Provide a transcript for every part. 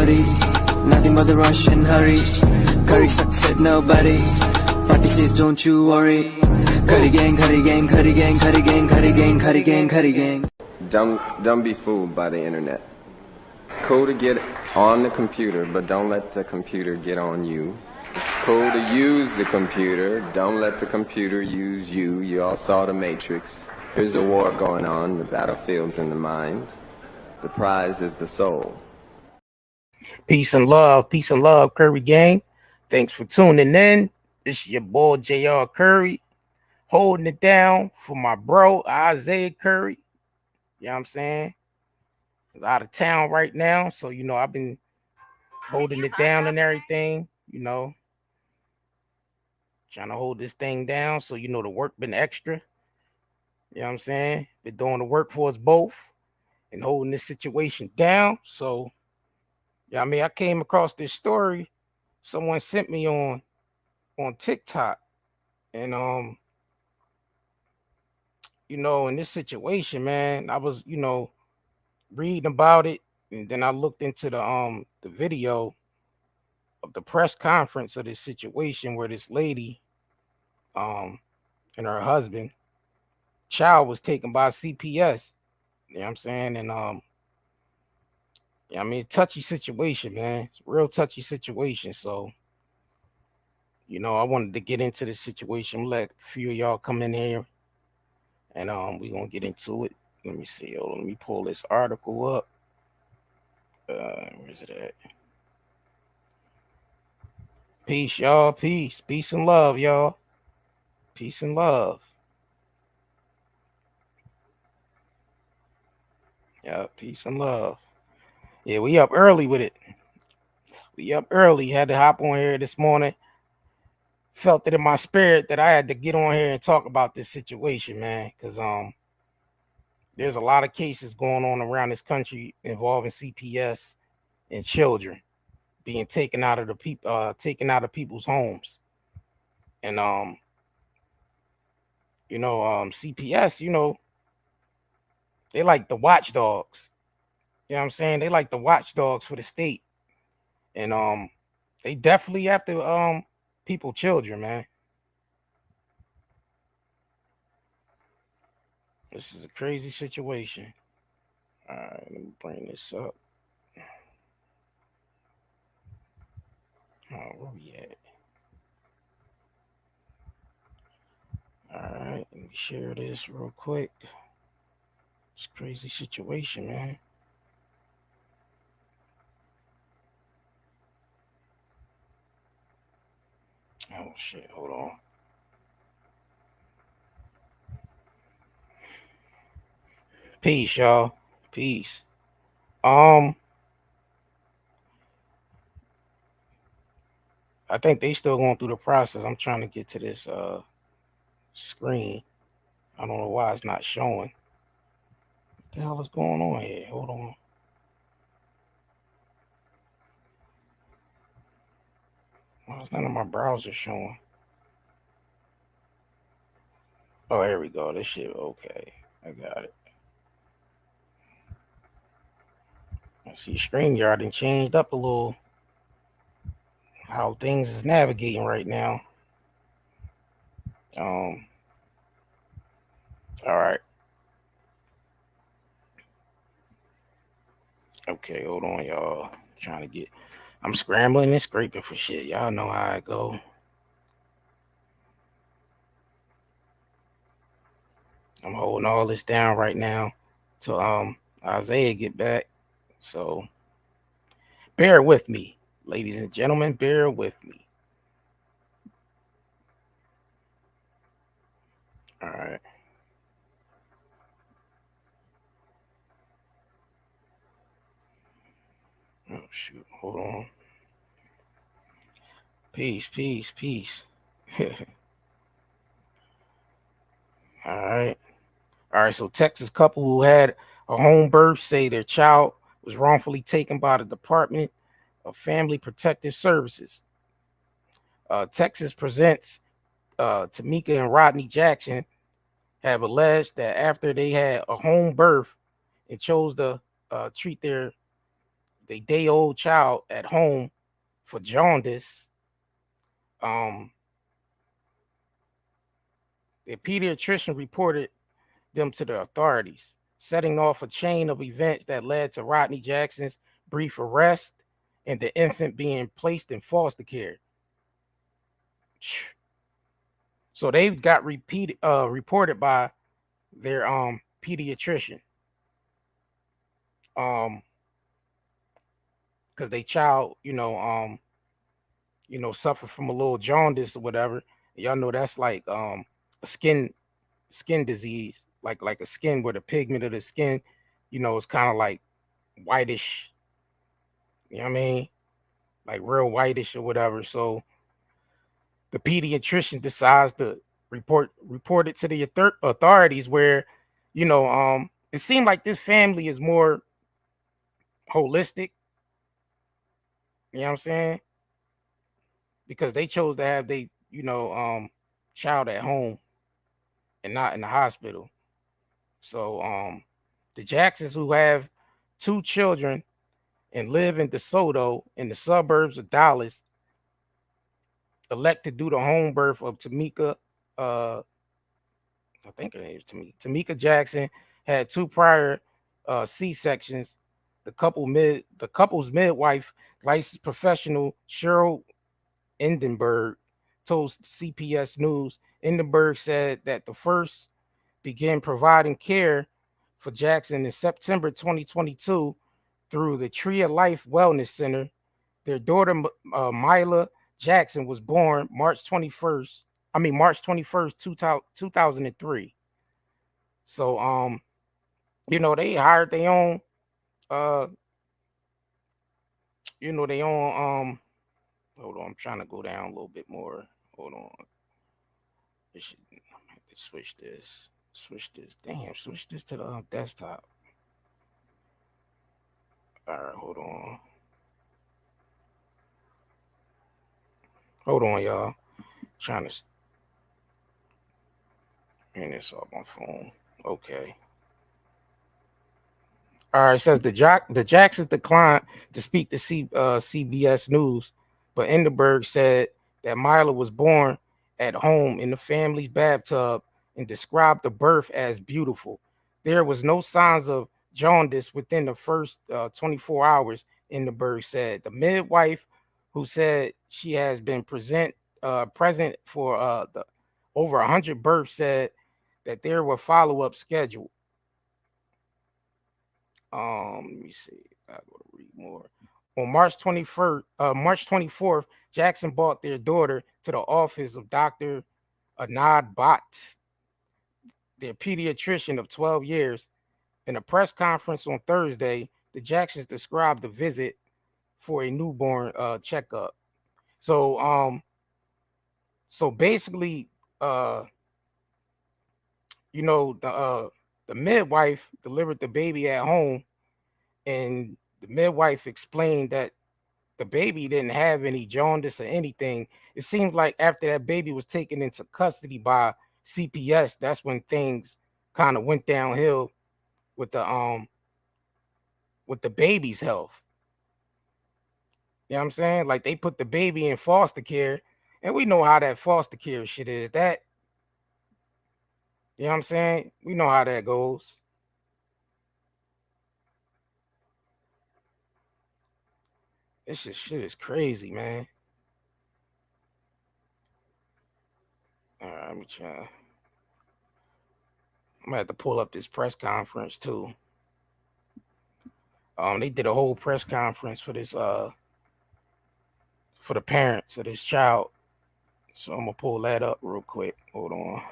nobody. Nothing but the rush and hurry. Curry sucks at nobody. Party says don't you worry. Curry gang, curry gang, curry gang, curry gang, curry gang, curry gang, curry gang. Don't be fooled by the internet. It's cool to get on the computer, but don't let the computer get on you. It's cool to use the computer. Don't let the computer use you. You all saw The Matrix. There's a war going on. The battlefield's in the mind. The prize is the soul. Peace and love, Curry gang. Thanks for tuning in. This is your boy JR Curry, holding it down for my bro Isaiah Curry. You know what I'm saying? He's out of town right now, so you know I've been holding it down and everything, you know, trying to hold this thing down. So you know the work been extra. You know what I'm saying? Been doing the work for us both and holding this situation down. So yeah, I mean, I came across this story someone sent me on TikTok, and you know, in this situation, man, I was, you know, reading about it, and then I looked into the video of the press conference of this situation where this lady and her husband child was taken by CPS. You know what I'm saying? And yeah, I mean, touchy situation, man. It's a real touchy situation. So, you know, I wanted to get into this situation. Let a few of y'all come in here, and we're gonna get into it. Let me see. Let me pull this article up. Where's it at? Peace, y'all. Peace and love, y'all. Peace and love. Yeah, peace and love. Yeah, we up early with it. We up early. Had to hop on here this morning. Felt it in my spirit that I had to get on here and talk about this situation, man, because there's a lot of cases going on around this country involving CPS and children being taken out of people's homes. And you know, CPS, you know, they like the watchdogs. You know what I'm saying? They like the watchdogs for the state. And they definitely after people children, man. This is a crazy situation. All right, let me bring this up. Oh, where we at? All right, let me share this real quick. It's a crazy situation, man. Oh shit, hold on. Peace, y'all. Peace. I think they still going through the process. I'm trying to get to this screen. I don't know why it's not showing. What the hell is going on here? Hold on. Why is none of my browser showing? Oh, here we go. This shit, okay. I got it. I see StreamYard done changed up a little how things is navigating right now. All right. Okay, hold on, y'all. I'm scrambling and scraping for shit. Y'all know how I go. I'm holding all this down right now till Isaiah get back. So bear with me, ladies and gentlemen. Bear with me. All right. Oh shoot, hold on. Peace. All right, so Texas couple who had a home birth say their child was wrongfully taken by the Department of Family Protective Services. Texas presents Tamika and Rodney Jackson have alleged that after they had a home birth and chose to treat their they day-old child at home for jaundice. The pediatrician reported them to the authorities, setting off a chain of events that led to Rodney Jackson's brief arrest and the infant being placed in foster care. So they got reported by their pediatrician, because they child, suffer from a little jaundice or whatever. Y'all know that's like a skin disease, like a skin where the pigment of the skin, is kind of like whitish. You know what I mean? Like real whitish or whatever. So the pediatrician decides to report it to the authorities, where, it seemed like this family is more holistic. You know what I'm saying? Because they chose to have they, child at home and not in the hospital. So the Jacksons, who have 2 children and live in Desoto in the suburbs of Dallas, elect to do the home birth of Tamika. I think her name is Tamika Jackson. Had 2 prior C-sections. The couple's midwife, licensed professional Cheryl Endenberg, told CPS News. Endenberg said that the first began providing care for Jackson in September 2022 through the Tree of Life Wellness Center. Their daughter, Mila Jackson, was born March 21st, 2003. So, they hired their own, hold on, I'm trying to go down a little bit more. Hold on. Switch this. Damn, switch this to the desktop. All right, hold on, y'all. Trying to turn this off my phone. Okay. All right, it says the Jacksons declined to speak to CBS News, but Enderberg said that Mila was born at home in the family's bathtub and described the birth as beautiful. There was no signs of jaundice within the first 24 hours, Enderberg said. The midwife, who said she has been present for the over 100 births, said that there were follow-up scheduled. Let me see. I gotta read more. On March 24th, Jackson brought their daughter to the office of Dr. Anad Bhatt, their pediatrician of 12 years. In a press conference on Thursday, the Jacksons described the visit for a newborn checkup. So basically, the midwife delivered the baby at home, and the midwife explained that the baby didn't have any jaundice or anything. It seems like after that baby was taken into custody by CPS, that's when things kind of went downhill with the baby's health. You know what I'm saying? Like, they put the baby in foster care, and we know how that foster care shit is. That, you know what I'm saying? We know how that goes. This shit is crazy, man. All right, let me try. I'm gonna have to pull up this press conference too. They did a whole press conference for this for the parents of this child. So I'm gonna pull that up real quick. Hold on.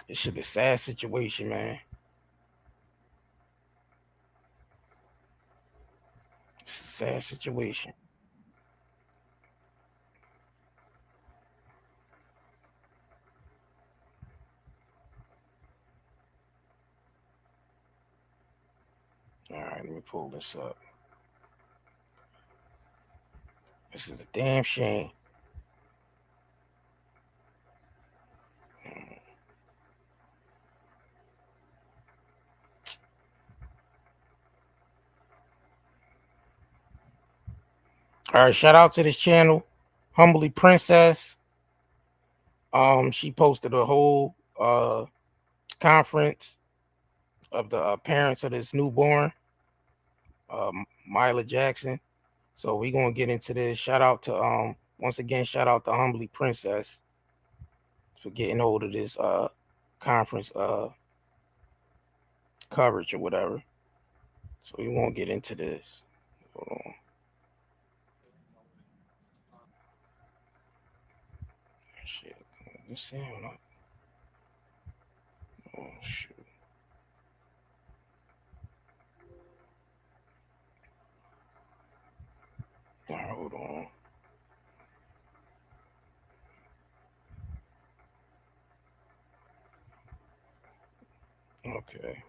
This shit is a sad situation, man. It's a sad situation. All right, let me pull this up. This is a damn shame. All right, shout out to this channel, Humbly Princess. She posted a whole conference of the parents of this newborn, Mila Jackson. So we gonna get into this. Shout out to once again, shout out to Humbly Princess for getting hold of this conference coverage or whatever. So we won't get into this. Hold on. Shit. You saying what? Oh shoot. All right, hold on. Okay.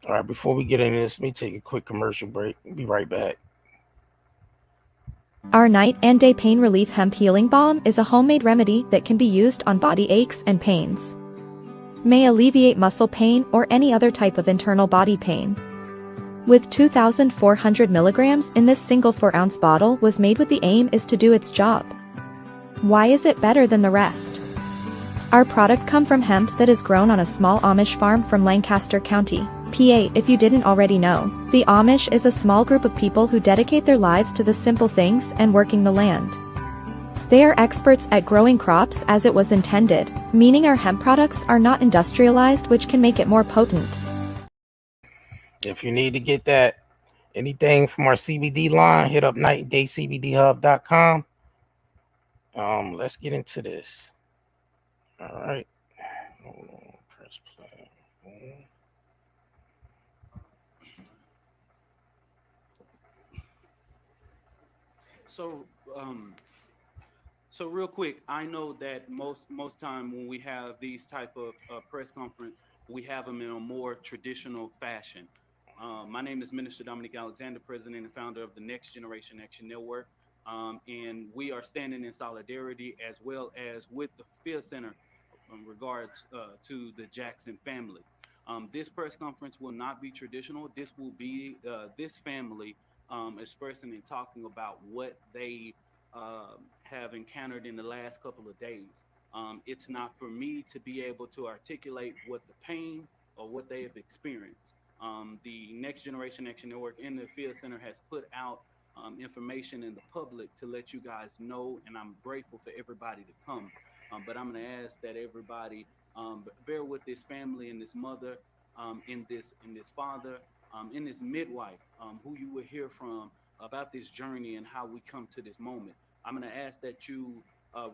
All right, before we get into this, let me take a quick commercial break. Be right back. Our night and day pain relief hemp healing balm is a homemade remedy that can be used on body aches and pains. May alleviate muscle pain or any other type of internal body pain. With 2,400 milligrams in this single 4-ounce bottle was made with the aim is to do its job. Why is it better than the rest? Our product come from hemp that is grown on a small Amish farm from Lancaster County, PA. If you didn't already know, the Amish is a small group of people who dedicate their lives to the simple things and working the land. They are experts at growing crops as it was intended, meaning our hemp products are not industrialized, which can make it more potent. If you need to get that anything from our CBD line, hit up nightandaycbdhub.com. Let's get into this. All right. Hold on. Press play. So real quick, I know that most time when we have these type of press conference, we have them in a more traditional fashion. My name is Minister Dominic Alexander, President and founder of the Next Generation Action Network, and we are standing in solidarity as well as with the Field Center in regards to the Jackson family. This press conference will not be traditional. This will be this family expressing and talking about what they have encountered in the last couple of days. It's not for me to be able to articulate what the pain or what they have experienced. The Next Generation Action Network in the Field Center has put out information in the public to let you guys know, and I'm grateful for everybody to come. But I'm going to ask that everybody bear with this family and this mother, in this father, in this midwife, who you will hear from about this journey and how we come to this moment. I'm going to ask that you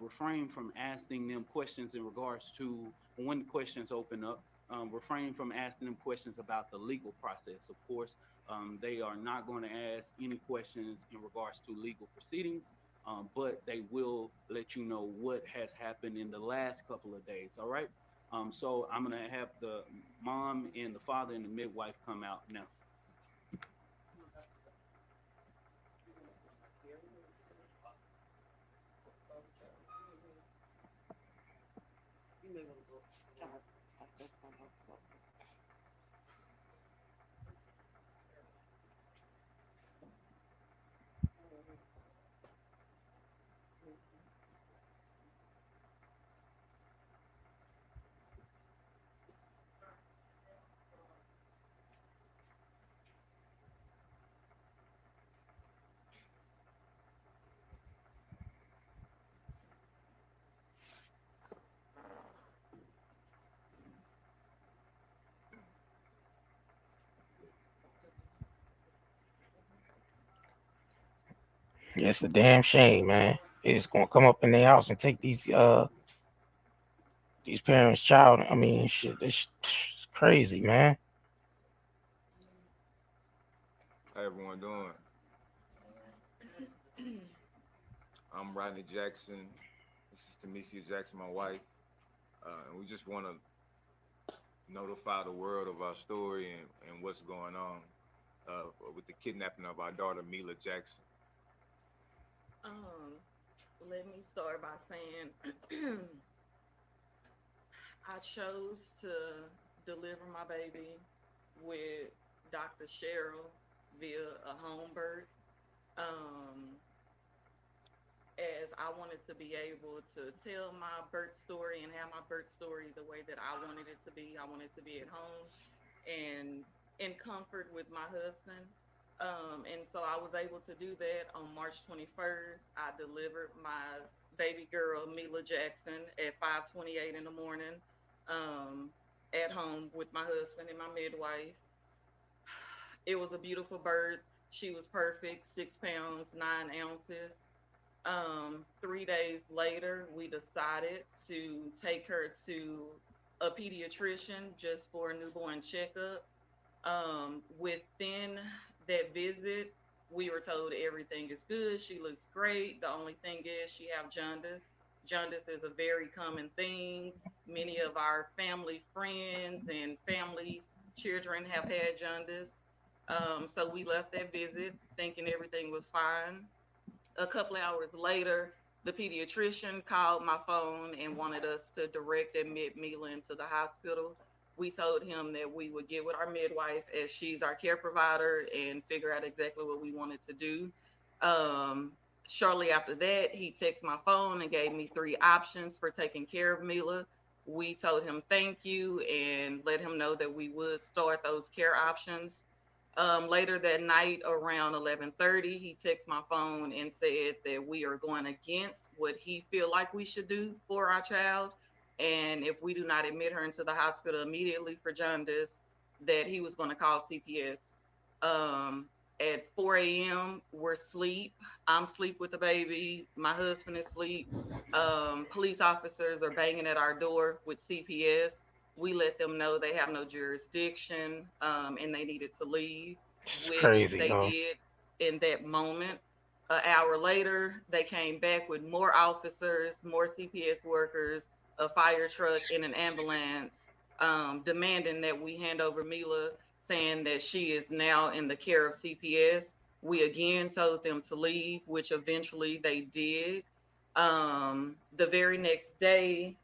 refrain from asking them questions in regards to when questions open up. Refrain from asking them questions about the legal process. Of course, they are not going to ask any questions in regards to legal proceedings, but they will let you know what has happened in the last couple of days. All right. So I'm going to have the mom and the father and the midwife come out now. Yeah, it's a damn shame, man. It's gonna come up in their house and take these parents' child. I mean, shit, this is crazy, man. How everyone doing? I'm Rodney Jackson. This is Tamicia Jackson, my wife. And we just want to notify the world of our story and what's going on with the kidnapping of our daughter, Mila Jackson. Let me start by saying I chose to deliver my baby with Dr. Cheryl via a home birth. Um, as I wanted to be able to tell my birth story and have my birth story the way that I wanted it to be. I wanted to be at home and in comfort with my husband. And so I was able to do that on March 21st. I delivered my baby girl, Mila Jackson, at 5:28 in the morning, um, at home with my husband and my midwife. It was a beautiful birth. She was perfect, 6 pounds, 9 ounces. 3 days later, we decided to take her to a pediatrician just for a newborn checkup. Within that visit, we were told everything is good. She looks great. The only thing is she have jaundice. Jaundice is a very common thing. Many of our family friends and families, children have had jaundice. So we left that visit thinking everything was fine. A couple of hours later, the pediatrician called my phone and wanted us to direct admit Mila into the hospital. We told him that we would get with our midwife as she's our care provider and figure out exactly what we wanted to do. Um, Shortly after that, he texted my phone and gave me three options for taking care of Mila. We told him thank you and let him know that we would start those care options. Later that night around 11:30, he texted my phone and said that we are going against what he feel like we should do for our child, and if we do not admit her into the hospital immediately for jaundice, that he was going to call CPS. Um, at 4 a.m., we're asleep. I'm asleep with the baby. My husband is asleep. Police officers are banging at our door with CPS. We let them know they have no jurisdiction, and they needed to leave, It's which crazy, they yo. did in that moment. An hour later, they came back with more officers, more CPS workers, a fire truck, and an ambulance, demanding that we hand over Mila, saying that she is now in the care of CPS. We again told them to leave, which eventually they did. The very next day,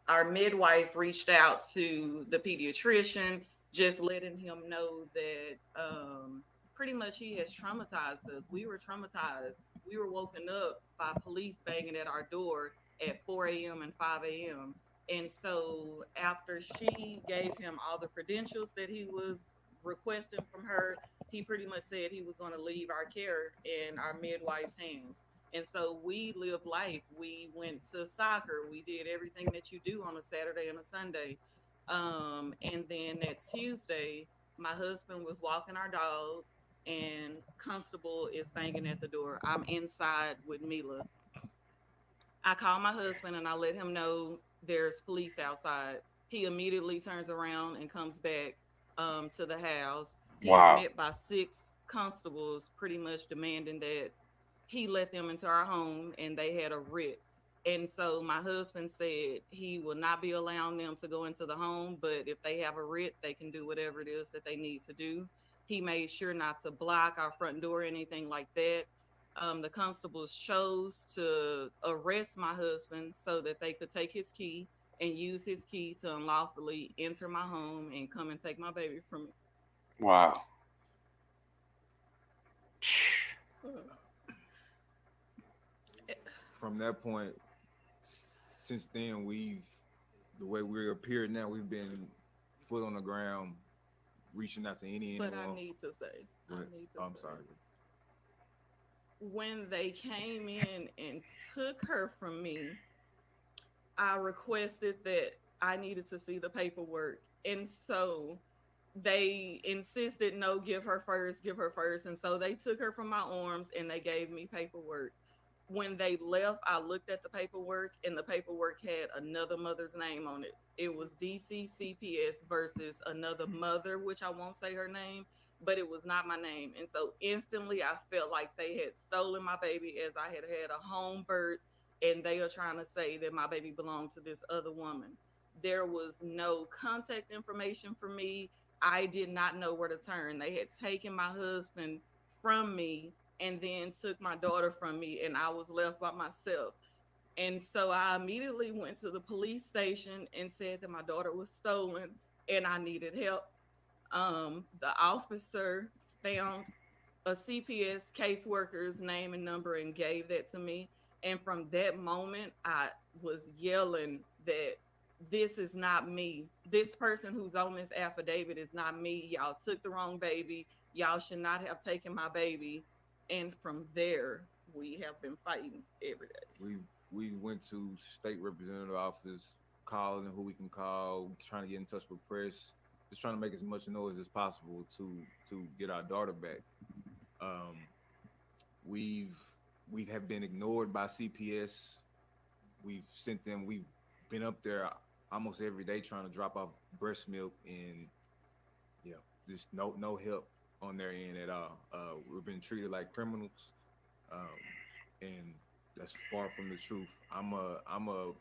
our midwife reached out to the pediatrician, just letting him know that pretty much he has traumatized us. We were traumatized. We were woken up by police banging at our door at 4 a.m. and 5 a.m. And so after she gave him all the credentials that he was requesting from her, he pretty much said he was going to leave our care in our midwife's hands. And so we lived life. We went to soccer. We did everything that you do on a Saturday and a Sunday. And then that Tuesday, my husband was walking our dog, and constable is banging at the door. I'm inside with Mila. I call my husband and I let him know there's police outside. He immediately turns around and comes back to the house. He's Wow. met by six constables, pretty much demanding that he let them into our home and they had a writ. And so my husband said he will not be allowing them to go into the home, but if they have a writ, they can do whatever it is that they need to do. He made sure not to block our front door or anything like that. The constables chose to arrest my husband so that they could take his key and use his key to unlawfully enter my home and come and take my baby from me. Wow. From that point, since then, the way we appear now, we've been foot on the ground, reaching out to anyone. But I need to say, I'm sorry. when they came in and took her from me, I requested that I needed to see the paperwork. And so they insisted, no, give her first, give her first. And so they took her from my arms and they gave me paperwork. When they left, I looked at the paperwork and the paperwork had another mother's name on it. It was DCCPS versus another mother, which I won't say her name, but it was not my name. And so instantly I felt like they had stolen my baby, as I had had a home birth and they are trying to say that my baby belonged to this other woman. There was no contact information for me. I did not know where to turn. They had taken my husband from me and then took my daughter from me, and I was left by myself. And so I immediately went to the police station and said that my daughter was stolen and I needed help. The officer found a CPS caseworker's name and number and gave that to me. And from that moment, I was yelling that this is not me. This person who's on this affidavit is not me. Y'all took the wrong baby. Y'all should not have taken my baby. And from there, we have been fighting every day. We went to state representative office, calling who we can call, trying to get in touch with press, just trying to make as much noise as possible to get our daughter back. We've we have been ignored by CPS. We've been up there almost every day trying to drop off breast milk, and yeah, just no help on their end at all. We've been treated like criminals, and that's far from the truth. I'm a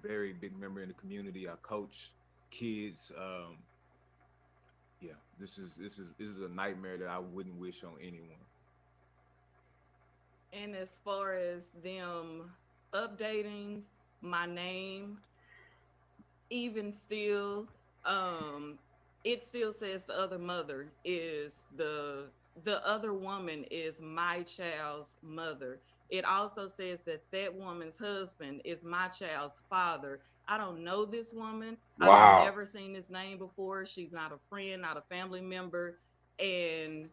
very big member in the community. I coach kids. Yeah, this is a nightmare that I wouldn't wish on anyone. And as far as them updating my name, even still, um, it still says the other mother is the other woman is my child's mother. It also says that that woman's husband is my child's father. I don't know this woman. I've Wow. never seen this name before. She's not a friend, not a family member. And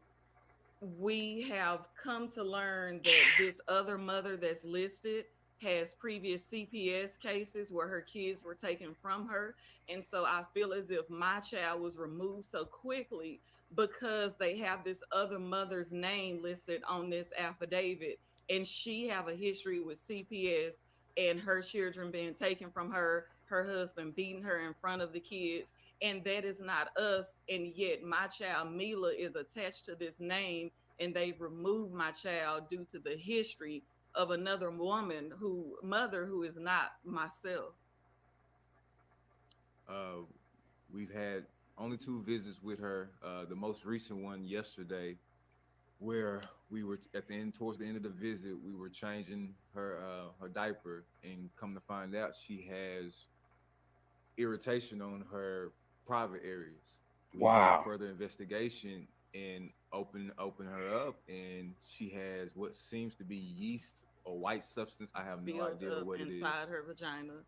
we have come to learn that this other mother that's listed has previous CPS cases where her kids were taken from her. And so I feel as if my child was removed so quickly because they have this other mother's name listed on this affidavit, and she have a history with CPS and her children being taken from her husband beating her in front of the kids, and that is not us. And yet my child Mila is attached to this name, and they've removed my child due to the history of another woman who mother who is not myself. Uh, we've had only two visits with her. The most recent one yesterday, where we were at the end, towards the end of the visit, we were changing her diaper, and come to find out she has irritation on her private areas. We did Wow. further investigation and open her up, and she has what seems to be yeast or white substance. I have no Built idea up what it is. inside her vagina.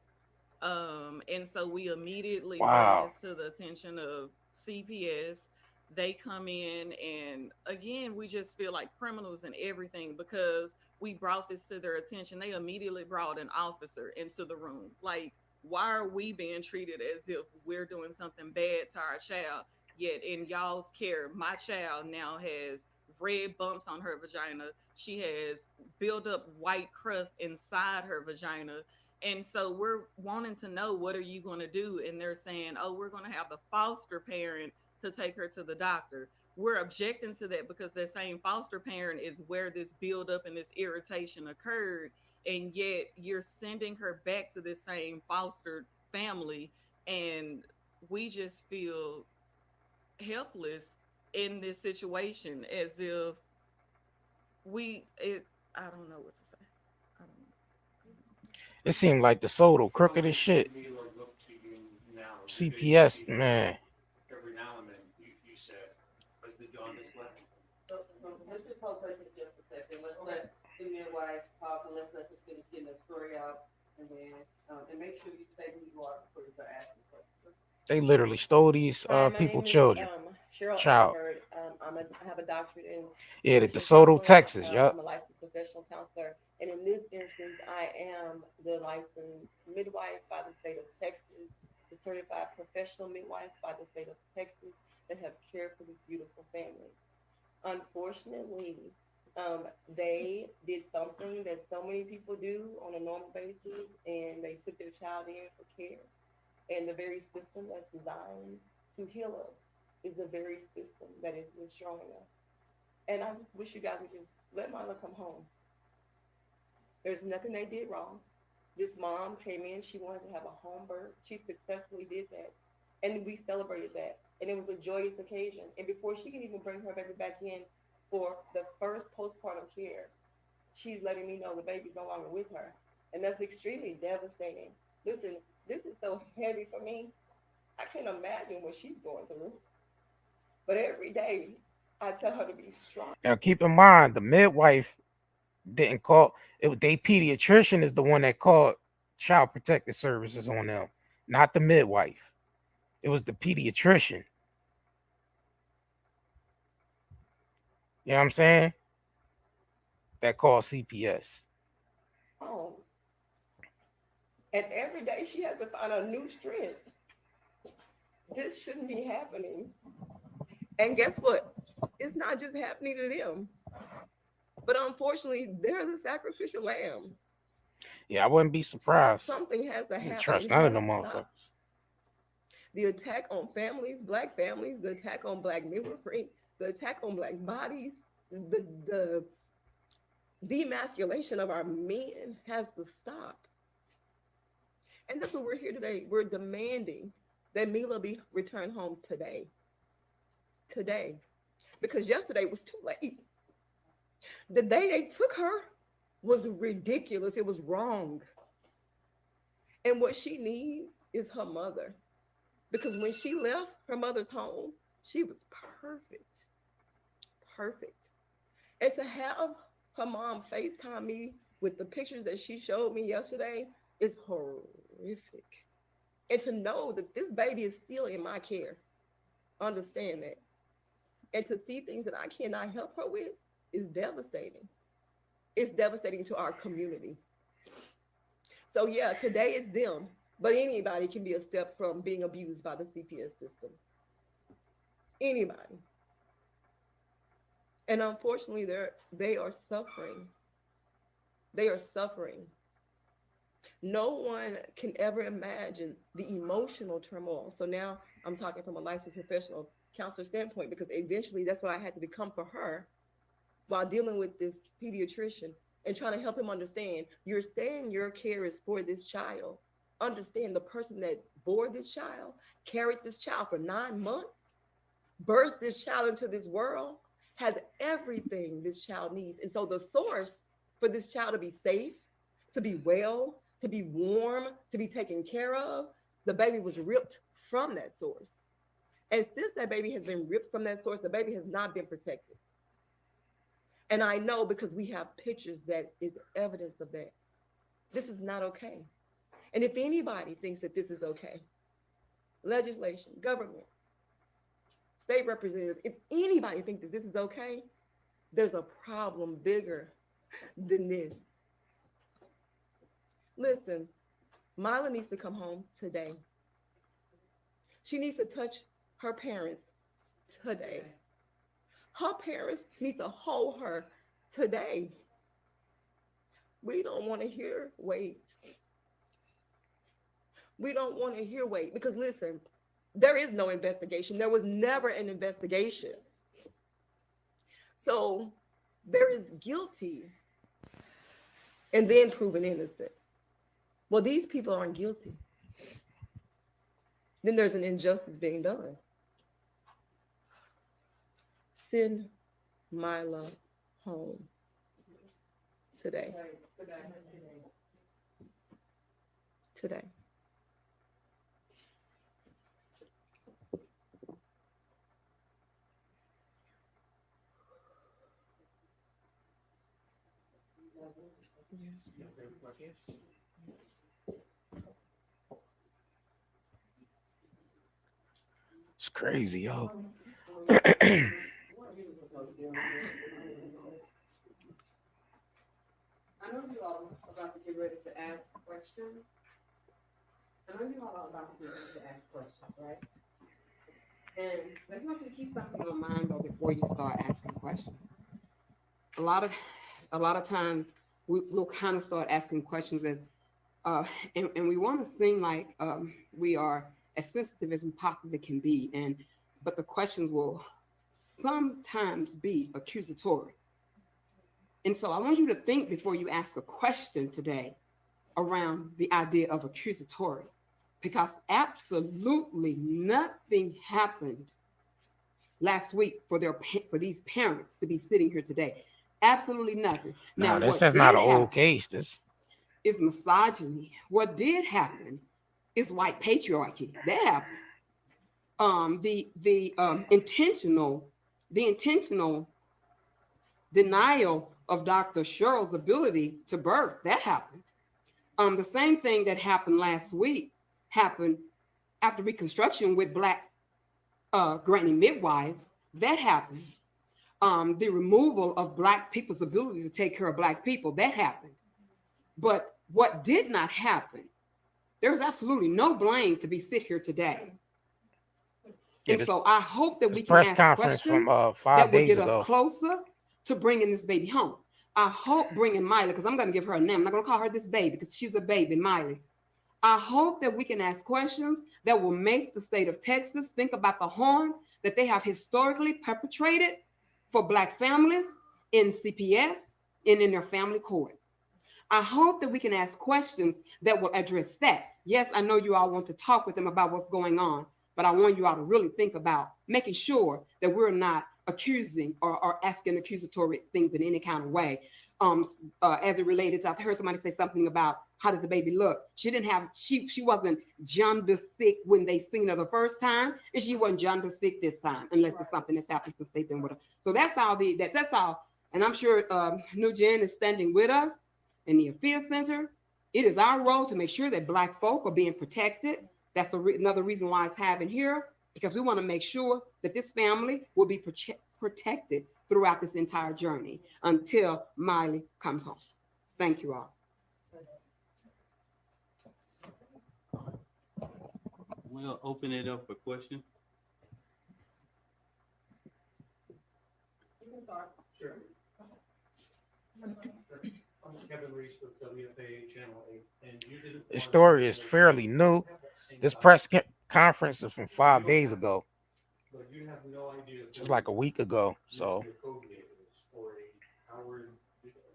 And so we immediately bring Wow. this to the attention of CPS. They come in, and again, we just feel like criminals and everything because we brought this to their attention. They immediately brought an officer into the room. Like, why are we being treated as if we're doing something bad to our child? Yet in y'all's care, my child now has red bumps on her vagina. She has built up white crust inside her vagina, and so we're wanting to know, what are you going to do? And they're saying, oh, we're going to have the foster parent to take her to the doctor. We're objecting to that because that same foster parent is where this buildup and this irritation occurred. And yet you're sending her back to this same foster family. And we just feel helpless in this situation, as if I don't know what to say. I don't know. It seemed like DeSoto crooked as shit. Mila look to you now? CPS, man. Every now and then, you said, as the jaundice left. So let's just hold places just a second. Let's let the midwife talk, and let's let her finish getting the story out, and then and make sure you say who you are before you start asking questions. They literally stole these Hi, my people name is children. Cheryl Child. Albert. I have a doctorate in Yeah, the professional DeSoto, counseling. Texas. Yup. I'm a licensed professional counselor, and in this instance, I am the licensed midwife by the state of Texas, the certified professional midwife by the state of Texas that have cared for this beautiful family. Unfortunately, they did something that so many people do on a normal basis, and they took their child in for care. And the very system that's designed to heal us is the very system that is destroying us. And I just wish you guys would just let Mila come home. There's nothing they did wrong. This mom came in, she wanted to have a home birth. She successfully did that. And we celebrated that. And it was a joyous occasion. And before she can even bring her baby back in for the first postpartum care, she's letting me know the baby's no longer with her. And that's extremely devastating. Listen, this is so heavy for me. I can't imagine what she's going through. But every day I tell her to be strong. Now keep in mind the midwife didn't call it. They pediatrician is the one that called Child Protective Services on them, not the midwife. It was the pediatrician. You know what I'm saying? That called CPS. Oh. And every day she has to find a new strength. This shouldn't be happening. And guess what? It's not just happening to them. But unfortunately, they're the sacrificial lambs. Yeah, I wouldn't be surprised. Something has to I don't happen. trust It none of has them to stop. motherfuckers. The attack on families, black families, the attack on black midwifery, the attack on black bodies, the demasculation of our men has to stop. And that's what we're here today. We're demanding that Mila be returned home today. Today. Because yesterday was too late. The day they took her was ridiculous. It was wrong. And what she needs is her mother. Because when she left her mother's home, she was perfect. Perfect. And to have her mom FaceTime me with the pictures that she showed me yesterday is horrific. And to know that this baby is still in my care, understand that. And to see things that I cannot help her with is devastating. It's devastating to our community. So yeah, today is them, but anybody can be a step from being abused by the CPS system. Anybody. And unfortunately, they are suffering. They are suffering. No one can ever imagine the emotional turmoil. So now I'm talking from a licensed professional counselor standpoint, because eventually that's what I had to become for her while dealing with this pediatrician and trying to help him understand. You're saying your care is for this child. Understand the person that bore this child, carried this child for 9 months, birthed this child into this world, has everything this child needs. And so the source for this child to be safe, to be well, to be warm, to be taken care of, the baby was ripped from that source. And since that baby has been ripped from that source, the baby has not been protected. And I know because we have pictures that is evidence of that. This is not okay. And if anybody thinks that this is okay, legislation, government, state representative, if anybody thinks that this is okay, there's a problem bigger than this. Listen, Mila needs to come home today. She needs to touch her parents today. Her parents need to hold her today. We don't want to hear wait. We don't want to hear wait, because listen, there is no investigation. There was never an investigation. So there is guilty and then proven innocent. Well, these people aren't guilty. Then there's an injustice being done. Send Mila home today. Today. Yes. It's crazy, yo. I know you all are about to get ready to ask questions. Right? And I just want you to keep something in mind though before you start asking questions. A lot of times we'll kind of start asking questions as and we want to seem like we are as sensitive as we possibly can be, but the questions will sometimes be accusatory. And so I want you to think before you ask a question today around the idea of accusatory, because absolutely nothing happened last week for these parents to be sitting here today. Absolutely nothing. Now, this is not an old case. This is misogyny. What did happen is white patriarchy. That happened. the intentional denial of Dr. Cheryl's ability to birth, that happened. The same thing that happened last week happened after Reconstruction with Black granny midwives. That happened. The removal of Black people's ability to take care of Black people, that happened. But what did not happen, there's absolutely no blame to be sit here today. Yeah, And so I hope that we can press ask conference questions from 5 that will days get ago. us closer to bringing this baby home. I hope bringing Miley, because I'm going to give her a name. I'm not going to call her this baby because she's a baby, Miley. I hope that we can ask questions that will make the state of Texas think about the harm that they have historically perpetrated for Black families in CPS and in their family court. I hope that we can ask questions that will address that. Yes, I know you all want to talk with them about what's going on, but I want you all to really think about making sure that we're not accusing or asking accusatory things in any kind of way. As it related to, I heard somebody say something about how did the baby look? She wasn't jaundice sick when they seen her the first time, and she wasn't jaundice sick this time, unless it's something that's happened since they've been with her. So that's all that's all. And I'm sure New Jen is standing with us in the Affair Center. It is our role to make sure that Black folk are being protected. That's another reason why it's having here, because we want to make sure that this family will be protected throughout this entire journey until Miley comes home. Thank you all. We'll open it up for questions. Sure. I'm Kevin Reese with WFA Channel 8. And you didn't. The story is fairly new. This press conference is from 5 days ago. But you have no idea. Just like a week ago. So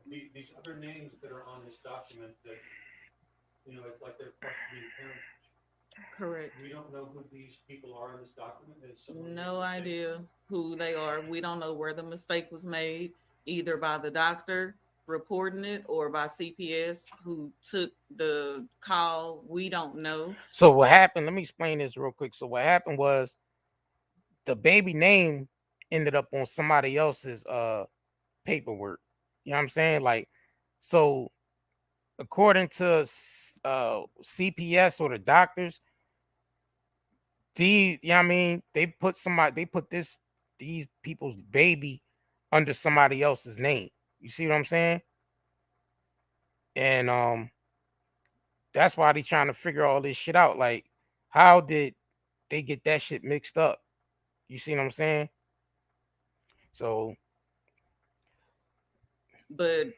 these other names that are on this document that, it's like they're questioning parentage. Correct. We don't know who these people are in this document. No idea who they are. We don't know where the mistake was made, either by the doctor reporting it or by CPS who took the call. We don't know. So what happened, let me explain this real quick. So what happened was the baby name ended up on somebody else's paperwork. You know what I'm saying? Like, so according to CPS or the doctors, you know what I mean, they put these people's baby under somebody else's name. You see what I'm saying? And that's why they trying to figure all this shit out. Like, how did they get that shit mixed up? You see what I'm saying? So, but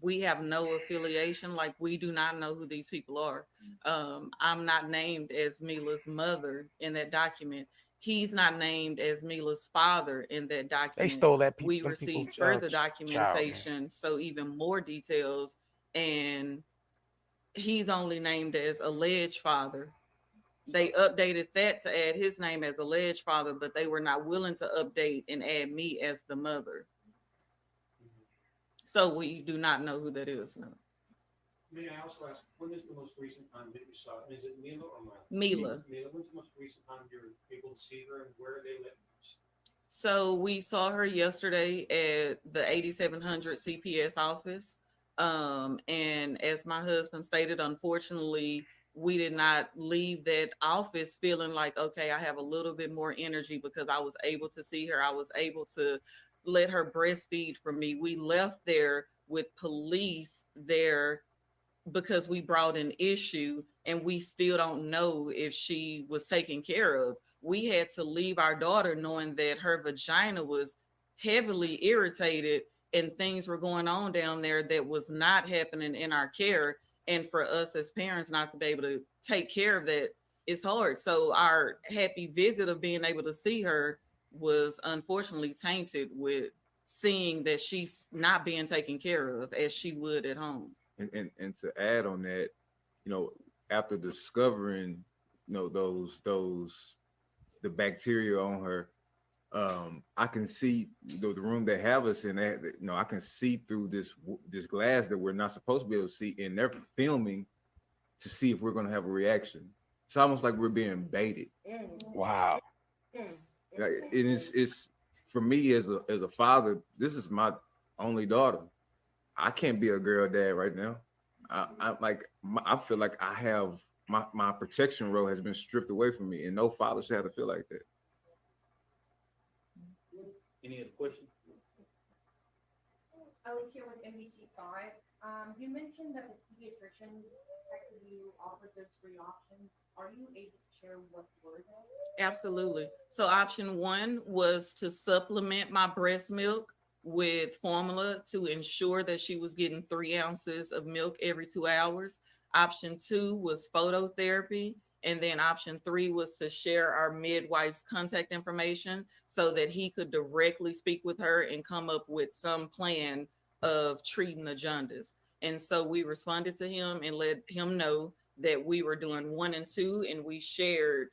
we have no affiliation. Like, we do not know who these people are. I'm not named as Mila's mother in that document. He's not named as Mila's father in that document. They stole that. We received further documentation, so even more details, and he's only named as alleged father. They updated that to add his name as alleged father, but they were not willing to update and add me as the mother. So we do not know who that is. No. May I also ask, when is the most recent time that you saw it? Is it Mila or Mila? Mila. Mila, when's the most recent time you were able to see her, and where are they living? So we saw her yesterday at the 8700 CPS office. And as my husband stated, unfortunately, we did not leave that office feeling like, okay, I have a little bit more energy because I was able to see her. I was able to let her breastfeed for me. We left there with police there because we brought an issue and we still don't know if she was taken care of. We had to leave our daughter knowing that her vagina was heavily irritated and things were going on down there that was not happening in our care. And for us as parents not to be able to take care of that, it's hard. So our happy visit of being able to see her was unfortunately tainted with seeing that she's not being taken care of as she would at home. And to add on that, after discovering, the bacteria on her, I can see the room they have us in. I can see through this glass that we're not supposed to be able to see, and they're filming to see if we're going to have a reaction. It's almost like we're being baited. Wow. Like, and it's for me as a father, this is my only daughter. I can't be a girl dad right now. I feel like I have my protection role has been stripped away from me, and no father should have to feel like that. Any other questions? Alex here with NBC5. You mentioned that the pediatrician texted you offered those free options. Are you able to share what were they? Absolutely. So option one was to supplement my breast milk with formula to ensure that she was getting 3 ounces of milk every 2 hours. Option two was phototherapy. And then option three was to share our midwife's contact information so that he could directly speak with her and come up with some plan of treating the jaundice. And so we responded to him and let him know that we were doing 1 and 2, and we shared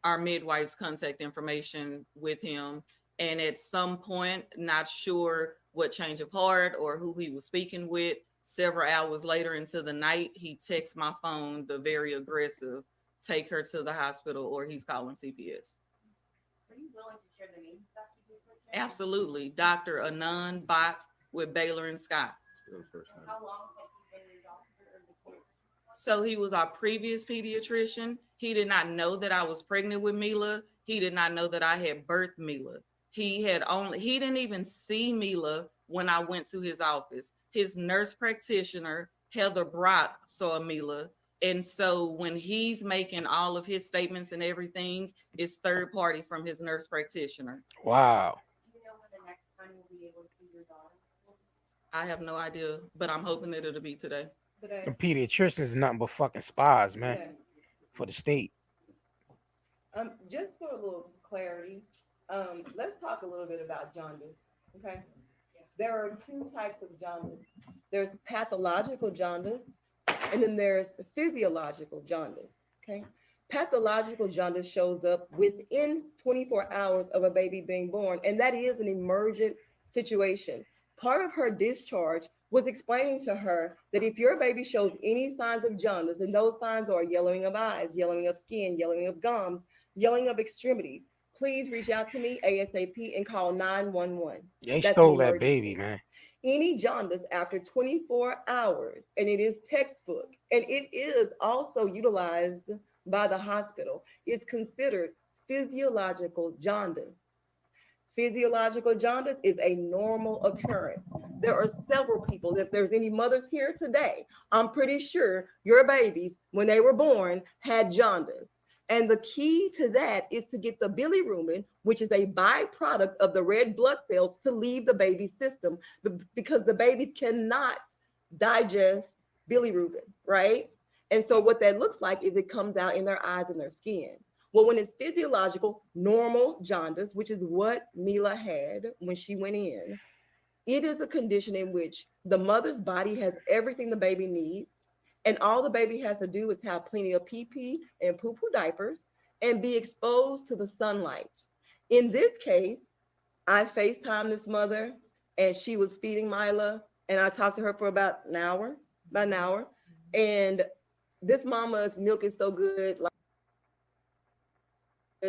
our midwife's contact information with him. And at some point, not sure what change of heart or who he was speaking with, several hours later into the night, he texts my phone, the very aggressive, take her to the hospital or he's calling CPS. Are you willing to share the names? Absolutely. Dr. Anand Bhatt with Baylor and Scott. How long have you been your doctor or the kid? So he was our previous pediatrician. He did not know that I was pregnant with Mila. He did not know that I had birthed Mila. He didn't even see Mila when I went to his office. His nurse practitioner, Heather Brock, saw Mila. And so when he's making all of his statements and everything, it's third party from his nurse practitioner. Wow. Do you know when the next time you'll be able to see your daughter? I have no idea, but I'm hoping that it'll be today. The pediatricians is nothing but fucking spies, man, for the state. Just for a little clarity, let's talk a little bit about jaundice. Okay, there are 2 types of jaundice. There's pathological jaundice, and then there's physiological jaundice. Okay, pathological jaundice shows up within 24 hours of a baby being born, and that is an emergent situation. Part of her discharge was explaining to her that if your baby shows any signs of jaundice, and those signs are yellowing of eyes, yellowing of skin, yellowing of gums, yellowing of extremities, please reach out to me ASAP and call 911. They stole that baby, man. Any jaundice after 24 hours, and it is textbook, and it is also utilized by the hospital, is considered physiological jaundice. Physiological jaundice is a normal occurrence. There are several people, if there's any mothers here today, I'm pretty sure your babies, when they were born, had jaundice. And the key to that is to get the bilirubin, which is a byproduct of the red blood cells, to leave the baby's system because the babies cannot digest bilirubin, right? And so what that looks like is it comes out in their eyes and their skin. Well, when it's physiological, normal jaundice, which is what Mila had when she went in, it is a condition in which the mother's body has everything the baby needs. And all the baby has to do is have plenty of pee-pee and poo-poo diapers and be exposed to the sunlight. In this case, I FaceTimed this mother and she was feeding Mila, and I talked to her for about an hour. And this mama's milk is so good.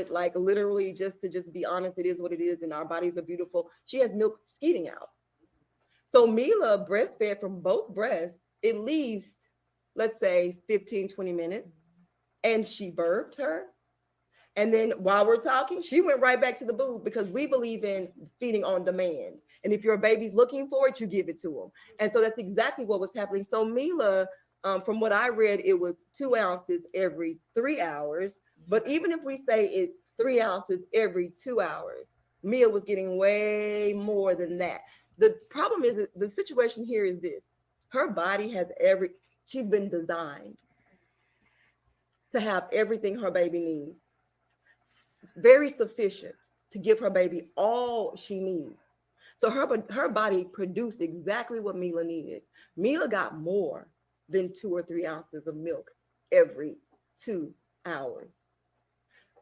Like literally, just to be honest, it is what it is, and our bodies are beautiful. She has milk skeeting out. So Mila breastfed from both breasts at least, let's say 15, 20 minutes. And she burped her. And then while we're talking, she went right back to the boob because we believe in feeding on demand. And if your baby's looking for it, you give it to them. And so that's exactly what was happening. So Mila, from what I read, it was 2 ounces every 3 hours. But even if we say it's 3 ounces every 2 hours, Mia was getting way more than that. The problem is the situation here is this. Her body has she's been designed to have everything her baby needs. Very sufficient to give her baby all she needs. So her body produced exactly what Mila needed. Mila got more than 2 or 3 ounces of milk every 2 hours.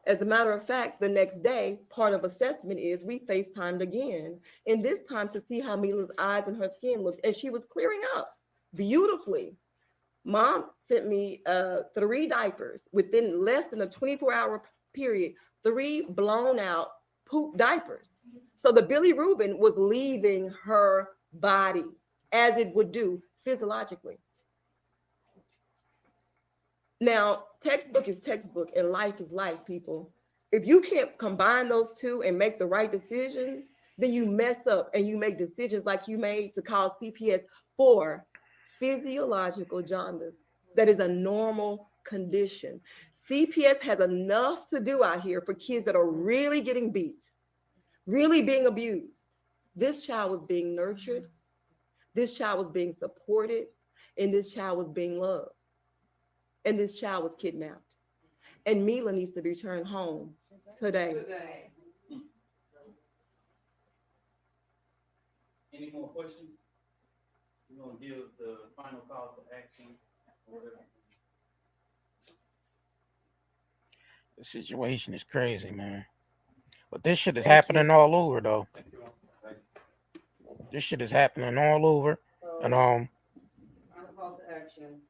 As a matter of fact, the next day, part of assessment is we FaceTimed again, and this time to see how Mila's eyes and her skin looked, and she was clearing up beautifully. Mom sent me 3 diapers within less than a 24-hour period. 3 blown out poop diapers. So the bilirubin was leaving her body as it would do physiologically. Now, textbook is textbook and life is life, people. If you can't combine those two and make the right decisions, then you mess up and you make decisions like you made to call CPS for physiological jaundice. That is a normal condition. CPS has enough to do out here for kids that are really getting beat, really being abused. This child was being nurtured, this child was being supported, and this child was being loved. And this child was kidnapped. And Mila needs to return home today. Any more questions? We're gonna give the final call to action. The situation is crazy, man. But this shit is happening all over, though. This shit is happening all over. And Final call to action.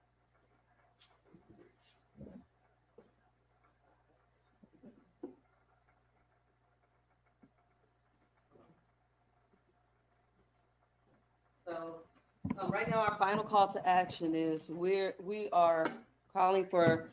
So right now, our final call to action is we are calling for.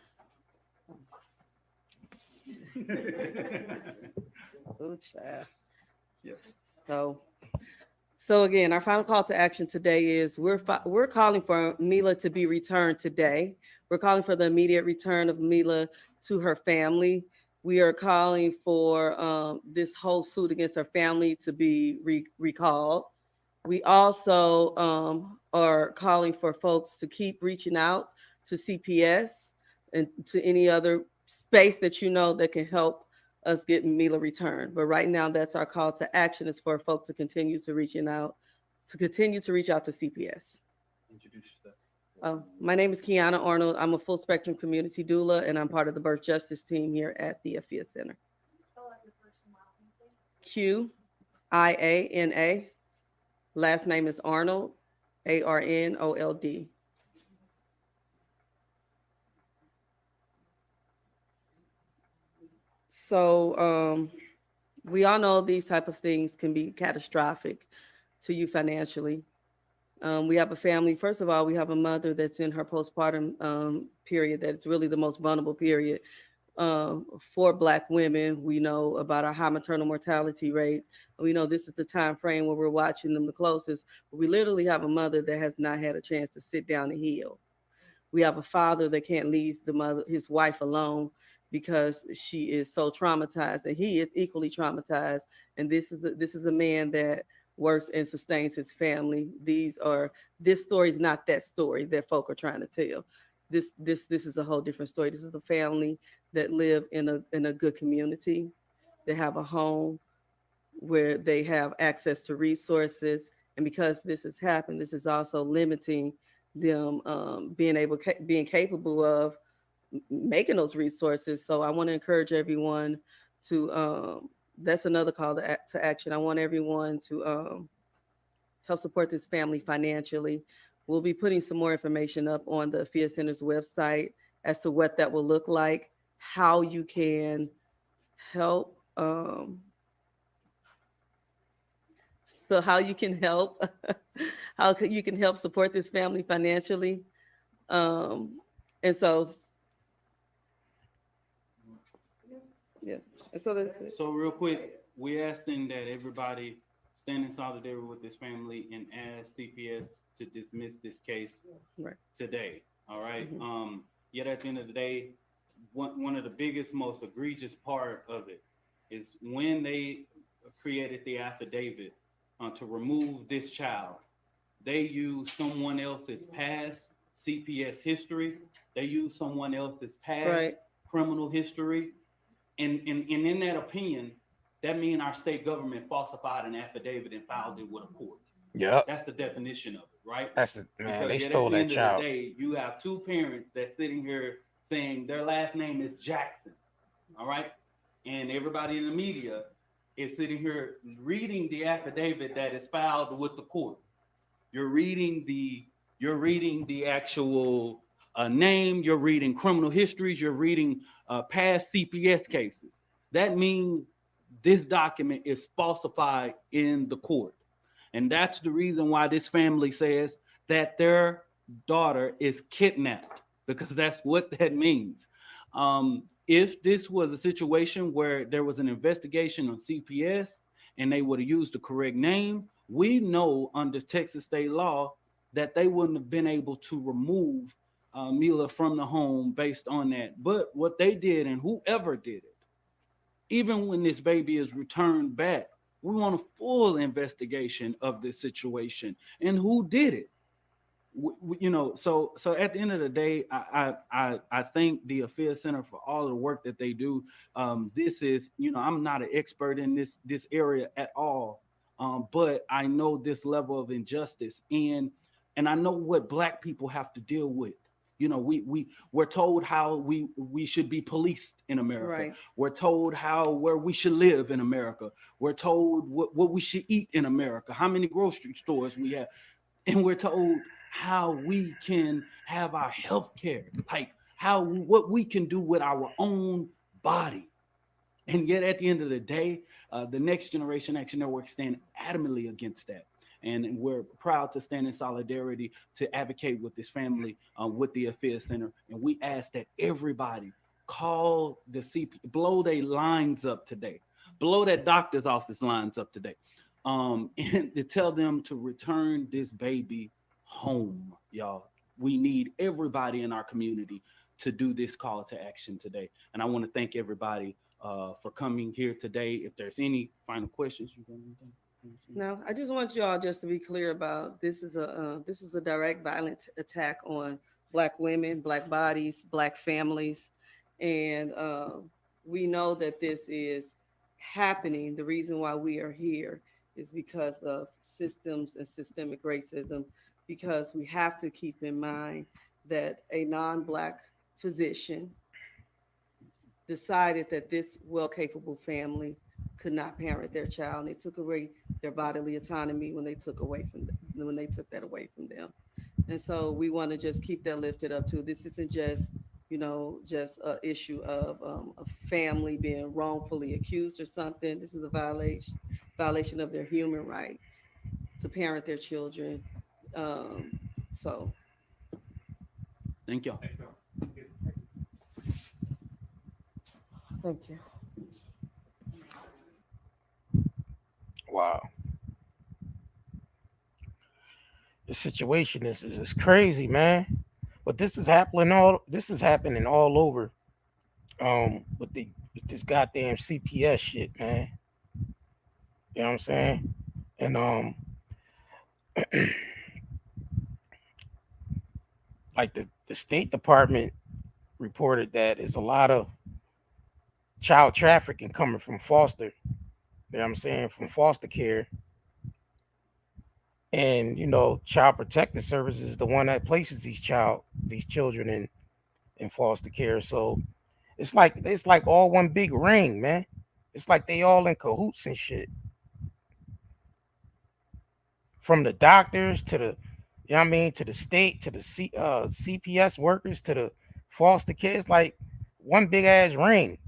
So again, our final call to action today is we're calling for Mila to be returned today. We're calling for the immediate return of Mila to her family. We are calling for this whole suit against her family to be recalled. We also are calling for folks to keep reaching out to CPS and to any other space that you know that can help us get Mila returned. But right now, that's our call to action, is for folks to continue to reach out to CPS. Introduce yourself. My name is Kiana Arnold. I'm a full spectrum community doula, and I'm part of the birth justice team here at the Afia Center. Qiana. Last name is Arnold, Arnold. So we all know these type of things can be catastrophic to you financially. We have a family. First of all, we have a mother that's in her postpartum period. That's really the most vulnerable period for Black women. We know about our high maternal mortality rates. We know this is the time frame where we're watching them the closest. But we literally have a mother that has not had a chance to sit down and heal. We have a father that can't leave his wife alone because she is so traumatized, and he is equally traumatized. And this is a man that works and sustains his family. This story is not that story that folk are trying to tell. This is a whole different story. This is a family that live in a good community. They have a home where they have access to resources. And because this has happened, this is also limiting them being capable of making those resources. So I want to encourage everyone to that's another call to action. I want everyone to help support this family financially. We'll be putting some more information up on the Afia Center's website as to what that will look like, how you can help. So how you can help, how you can help support this family financially. And so, yeah. And so that's it. So real quick, we're asking that everybody stand in solidarity with this family and ask CPS to dismiss this case today. All right. Mm-hmm. Yet at the end of the day, one of the biggest, most egregious part of it is when they created the affidavit to remove this child, they used someone else's past CPS history. They used someone else's past criminal history. And in that opinion, that means our state government falsified an affidavit and filed it with a court. Yeah, that's the definition of it, right? Man, they stole that child. At the end of the day, you have two parents that's sitting here saying their last name is Jackson, all right? And everybody in the media is sitting here reading the affidavit that is filed with the court. You're reading the actual name. You're reading criminal histories. You're reading past CPS cases. that means this document is falsified in the court. And that's the reason why this family says that their daughter is kidnapped, because that's what that means. If this was a situation where there was an investigation on CPS and they would have used the correct name, we know under Texas state law that they wouldn't have been able to remove Mila from the home based on that. But what they did, and whoever did it, even when this baby is returned back, we want a full investigation of this situation and who did it. So at the end of the day, I thank the Affairs Center for all the work that they do. This is, I'm not an expert in this area at all, but I know this level of injustice, and I know what Black people have to deal with. We're told how we should be policed in America. Right. We're told where we should live in America. We're told what we should eat in America, how many grocery stores we have, and we're told how we can have our health care, like what we can do with our own body. And yet at the end of the day, the Next Generation Action Network stand adamantly against that. And we're proud to stand in solidarity to advocate with this family, with the Affairs Center. And we ask that everybody call the blow their lines up today, blow that doctor's office lines up today, and to tell them to return this baby home, y'all. We need everybody in our community to do this call to action today. And I want to thank everybody for coming here today. If there's any final questions, you got anything? No, I just want you all just to be clear about this is a direct violent attack on Black women, Black bodies, Black families, and we know that this is happening. The reason why we are here is because of systems and systemic racism, because we have to keep in mind that a non-Black physician decided that this well-capable family could not parent their child, and they took away their bodily autonomy when they took that away from them. And so we want to just keep that lifted up too. This isn't just an issue of a family being wrongfully accused or something. This is a violation of their human rights to parent their children. So thank y'all. Thank you. Wow. The situation is crazy, man. But this is happening all over. With this goddamn CPS shit, man. You know what I'm saying? And like the State Department reported that there's a lot of child trafficking coming from foster, you know what I'm saying, from foster care. And Child Protective Services is the one that places these children in foster care. So it's like all one big ring, man. It's like they all in cahoots and shit. From the doctors to the, to the state, to the CPS workers, to the foster kids, like one big ass ring.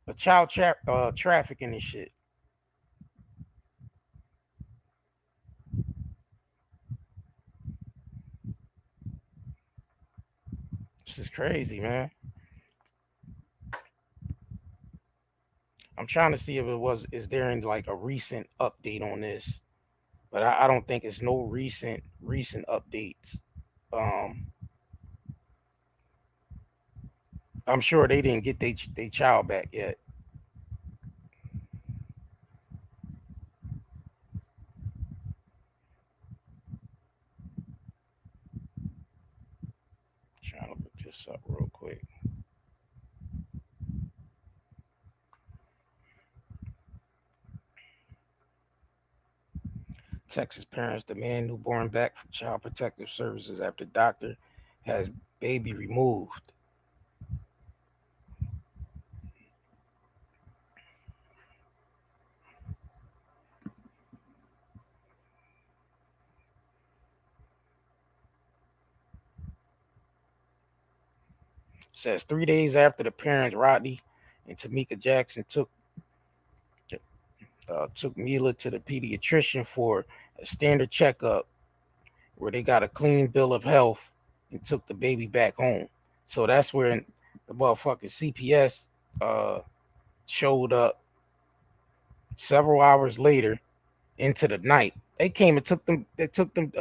A child trafficking and shit. This is crazy, man. I'm trying to see if is there any like a recent update on this, but I don't think it's no recent updates. I'm sure they didn't get their child back yet. Trying to look this up real quick. Texas parents demand newborn back from Child Protective Services after doctor has baby removed. Says 3 days after the parents, Rodney and Tamika Jackson, took Mila to the pediatrician for a standard checkup where they got a clean bill of health and took the baby back home. So that's where the motherfucking CPS showed up several hours later into the night. They came and took them. They took them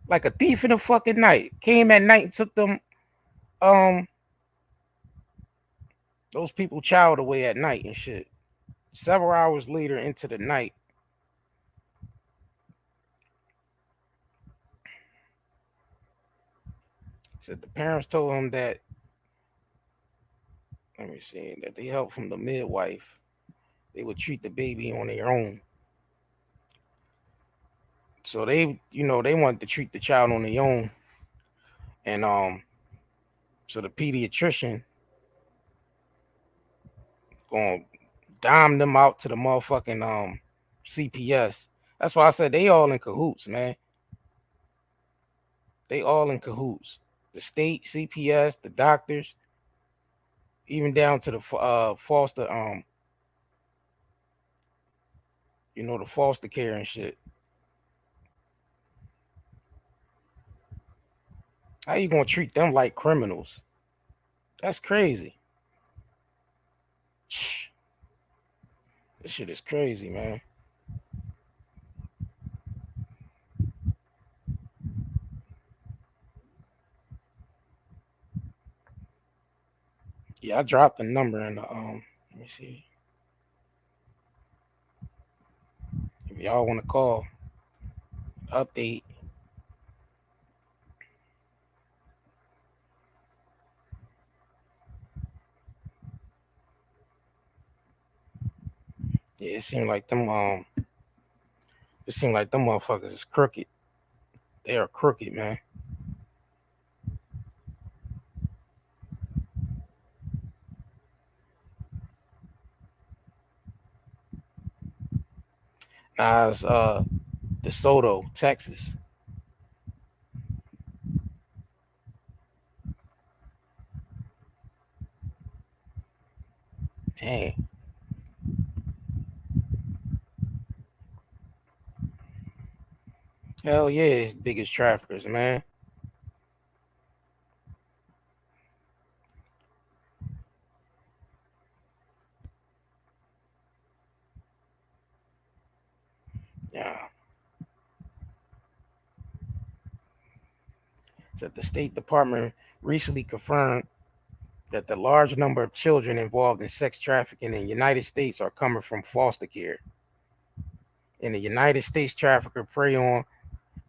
like a thief in the fucking night. Came at night and took them those people child away at night and shit. Several hours later into the night. Said the parents told him that, let me see, that they help from the midwife. They would treat the baby on their own. So they wanted to treat the child on their own. And so the pediatrician gonna dime them out to the motherfucking CPS. That's why I said they all in cahoots, man. They all in cahoots. The state, CPS, the doctors, even down to the foster the foster care and shit. How you gonna treat them like criminals? That's crazy. This shit is crazy, man. Yeah, I dropped the number in the let me see. If y'all want to call, update. Yeah, it seemed like them motherfuckers is crooked. They are crooked, man. Nah, it's Desoto, Texas. Dang. Hell yeah, it's biggest traffickers, man. Yeah. That the State Department recently confirmed that the large number of children involved in sex trafficking in the United States are coming from foster care. In the United States, traffickers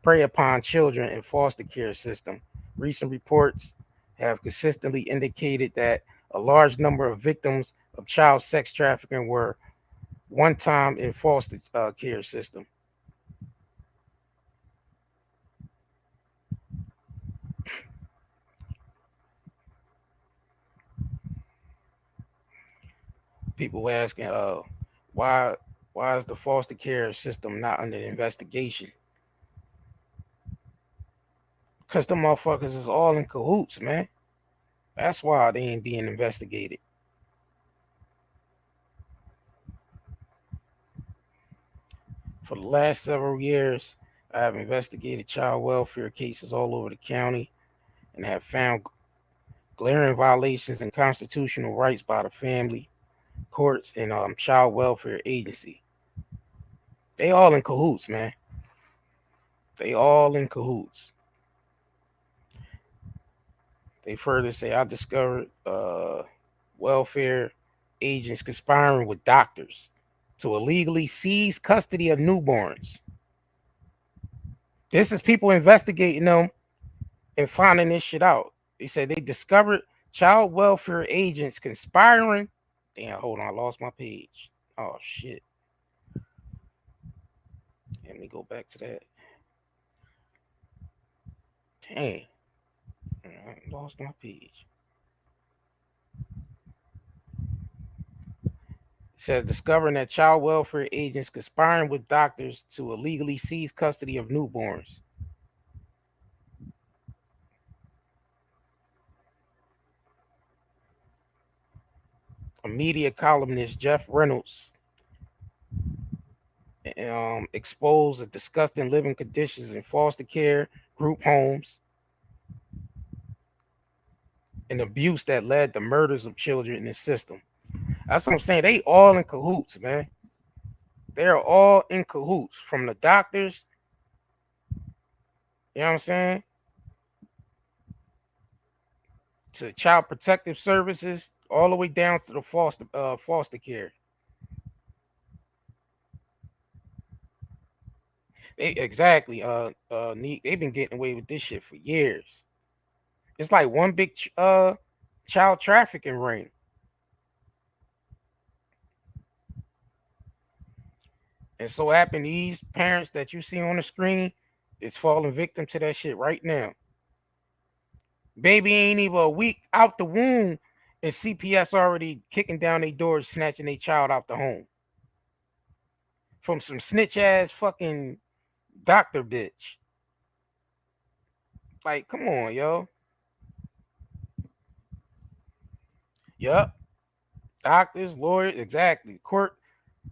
prey upon children in foster care system. Recent reports have consistently indicated that a large number of victims of child sex trafficking were one time in foster care system. People asking, why is the foster care system not under investigation? Because the motherfuckers is all in cahoots, man. That's why they ain't being investigated. For the last several years, I have investigated child welfare cases all over the county and have found glaring violations in constitutional rights by the family, courts, and child welfare agency. They all in cahoots, man. They all in cahoots. They further say, I discovered welfare agents conspiring with doctors to illegally seize custody of newborns. This is people investigating them and finding this shit out. They said they discovered child welfare agents conspiring. Damn, hold on, I lost my page. Oh shit. Let me go back to that. Dang. I lost my page. It says discovering that child welfare agents conspiring with doctors to illegally seize custody of newborns. a media columnist, Jeff Reynolds, exposed the disgusting living conditions in foster care, group homes, and abuse that led to murders of children in the system. That's what I'm saying. They all in cahoots, man. They're all in cahoots, from the doctors, you know what I'm saying, to child protective services, all the way down to the foster care. Exactly. They've been getting away with this shit for years. It's like one big child trafficking ring. And so happen these parents that you see on the screen is falling victim to that shit right now. Baby ain't even a week out the womb, and CPS already kicking down their doors, snatching their child out the home from some snitch ass fucking doctor bitch. Like, come on, yo. Yup. Doctors, lawyers, exactly. Court,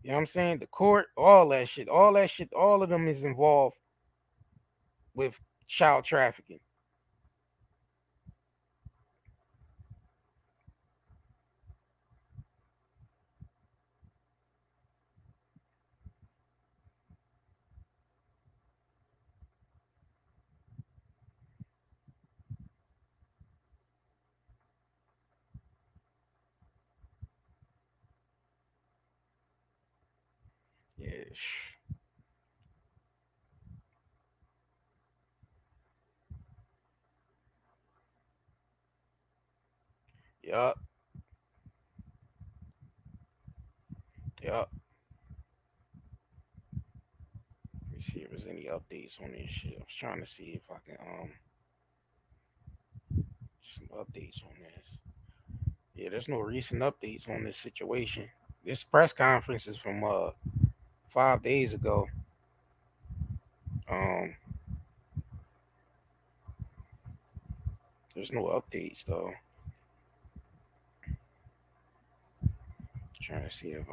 you know what I'm saying? The court, all that shit, all of them is involved with child trafficking. Yeah. Yup. Yup. Let me see if there's any updates on this shit. I was trying to see if I can some updates on this. Yeah, there's no recent updates on this situation. This press conference is from 5 days ago. Um, there's no updates though. Trying to see if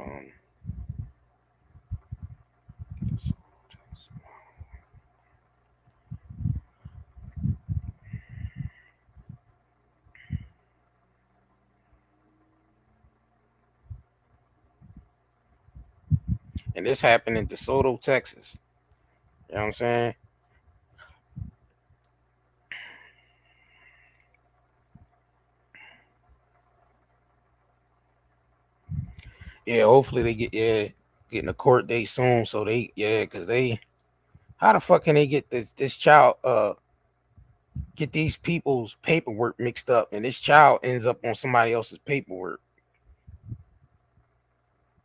and this happened in Desoto, Texas. You know what I'm saying? Yeah, hopefully they getting a court date soon. So because how the fuck can they get this child get these people's paperwork mixed up, and this child ends up on somebody else's paperwork?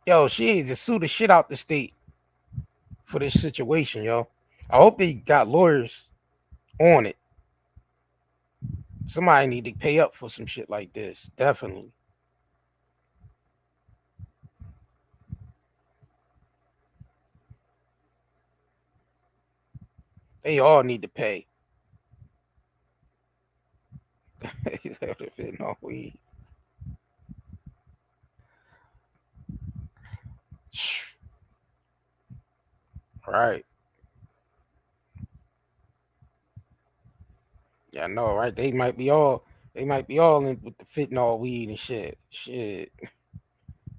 Yo, she needs to sue the shit out the state for this situation, yo. I hope they got lawyers on it. Somebody need to pay up for some shit like this. Definitely. They all need to pay. No weed. Right. Yeah, I know, right? They might be all in with the fentanyl weed and shit. Shit. The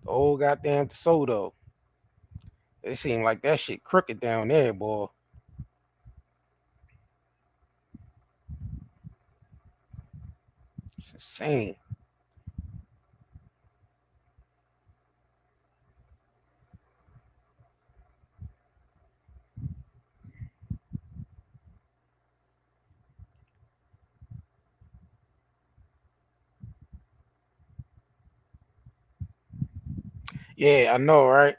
whole goddamn Desoto. It seemed like that shit crooked down there, boy. It's insane. Yeah, I know, right?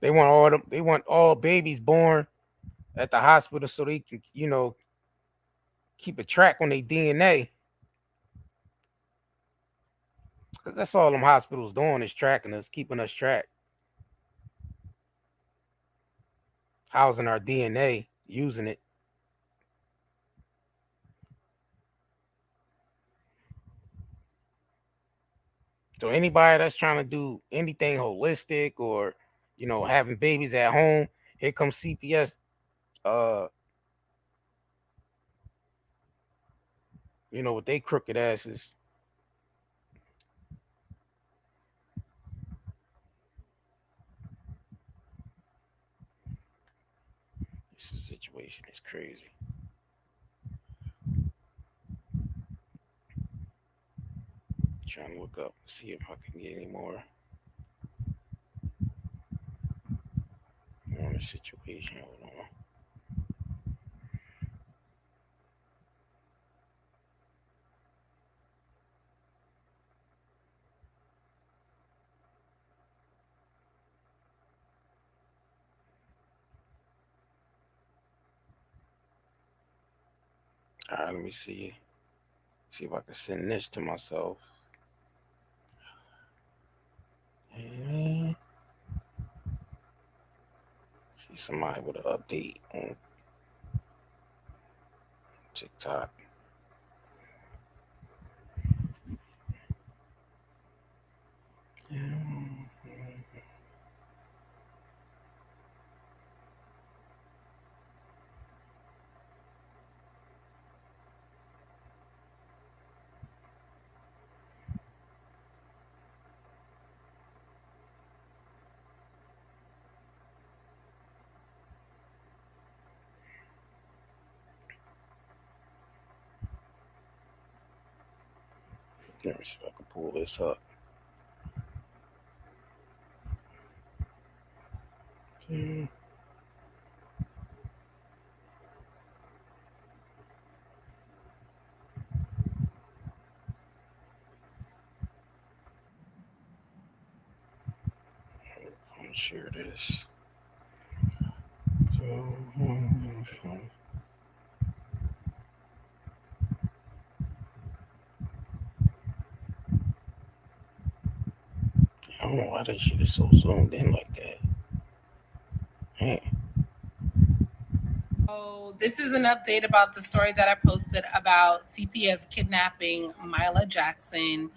They want all babies born at the hospital so they can, keep a track on their DNA. Because that's all them hospitals doing is tracking us, keeping us tracked, housing our DNA, using it. So anybody that's trying to do anything holistic or, having babies at home, here comes CPS. With they crooked asses. This situation is crazy. Trying to look up, see if I can get any more on the situation. Hold on. All right, let me see. See if I can send this to myself. And see somebody with an update on TikTok. Let me see if I can pull this up. I'm sure this. I don't know why that shit is so zoomed in like that. Man. So this is an update about the story that I posted about CPS kidnapping Mila Jackson.